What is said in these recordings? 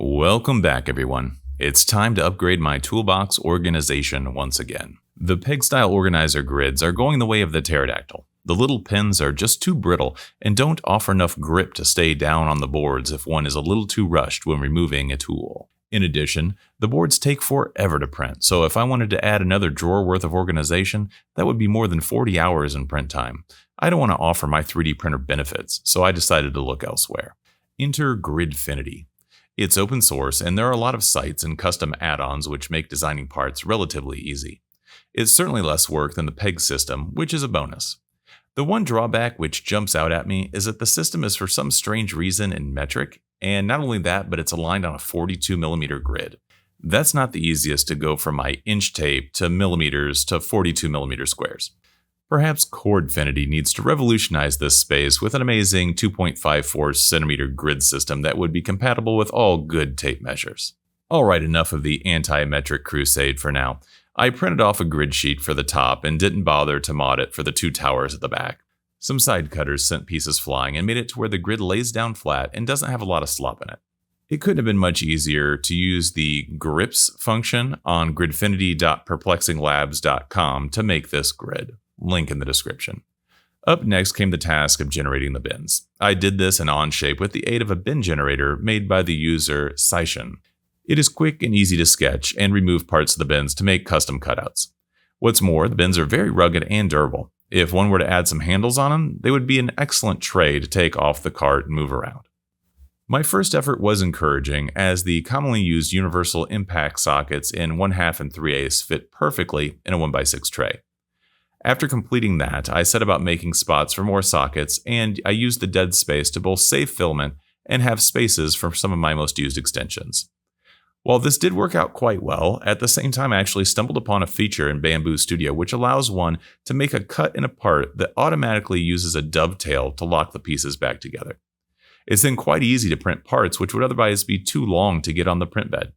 Welcome back, everyone. It's time to upgrade my toolbox organization once again. The peg-style organizer grids are going the way of the pterodactyl. The little pins are just too brittle and don't offer enough grip to stay down on the boards if one is a little too rushed when removing a tool. In addition, the boards take forever to print, so if I wanted to add another drawer worth of organization, that would be more than 40 hours in print time. I don't want to offer my 3D printer benefits, so I decided to look elsewhere. Enter Gridfinity. It's open source, and there are a lot of sites and custom add-ons which make designing parts relatively easy. It's certainly less work than the PEG system, which is a bonus. The one drawback which jumps out at me is that the system is for some strange reason in metric, and not only that, but it's aligned on a 42mm grid. That's not the easiest to go from my inch tape to millimeters to 42mm squares. Perhaps Gridfinity needs to revolutionize this space with an amazing 2.54cm grid system that would be compatible with all good tape measures. Alright, enough of the anti-metric crusade for now. I printed off a grid sheet for the top and didn't bother to mod it for the two towers at the back. Some side cutters sent pieces flying and made it to where the grid lays down flat and doesn't have a lot of slop in it. It couldn't have been much easier to use the grips function on gridfinity.perplexinglabs.com to make this grid. Link in the description. Up next came the task of generating the bins. I did this in Onshape with the aid of a bin generator made by the user Syshen. It is quick and easy to sketch and remove parts of the bins to make custom cutouts. What's more, the bins are very rugged and durable. If one were to add some handles on them, they would be an excellent tray to take off the cart and move around. My first effort was encouraging, as the commonly used universal impact sockets in 1/2 and 3/8 fit perfectly in a 1x6 tray. After completing that, I set about making spots for more sockets, and I used the dead space to both save filament and have spaces for some of my most used extensions. While this did work out quite well, at the same time I actually stumbled upon a feature in Bamboo Studio which allows one to make a cut in a part that automatically uses a dovetail to lock the pieces back together. It's then quite easy to print parts which would otherwise be too long to get on the print bed.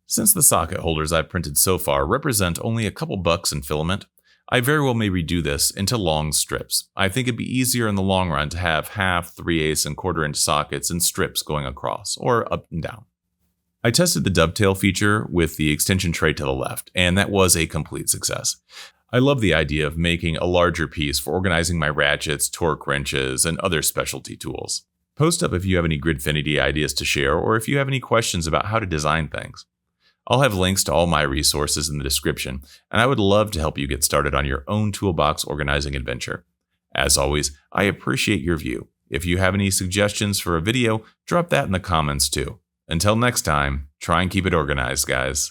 Since the socket holders I've printed so far represent only a couple bucks in filament, I very well may redo this into long strips. I think it'd be easier in the long run to have 1/2, 3/8, and 1/4 inch sockets and strips going across, or up and down. I tested the dovetail feature with the extension tray to the left, and that was a complete success. I love the idea of making a larger piece for organizing my ratchets, torque wrenches, and other specialty tools. Post up if you have any Gridfinity ideas to share, or if you have any questions about how to design things. I'll have links to all my resources in the description, and I would love to help you get started on your own toolbox organizing adventure. As always, I appreciate your view. If you have any suggestions for a video, drop that in the comments too. Until next time, try and keep it organized, guys.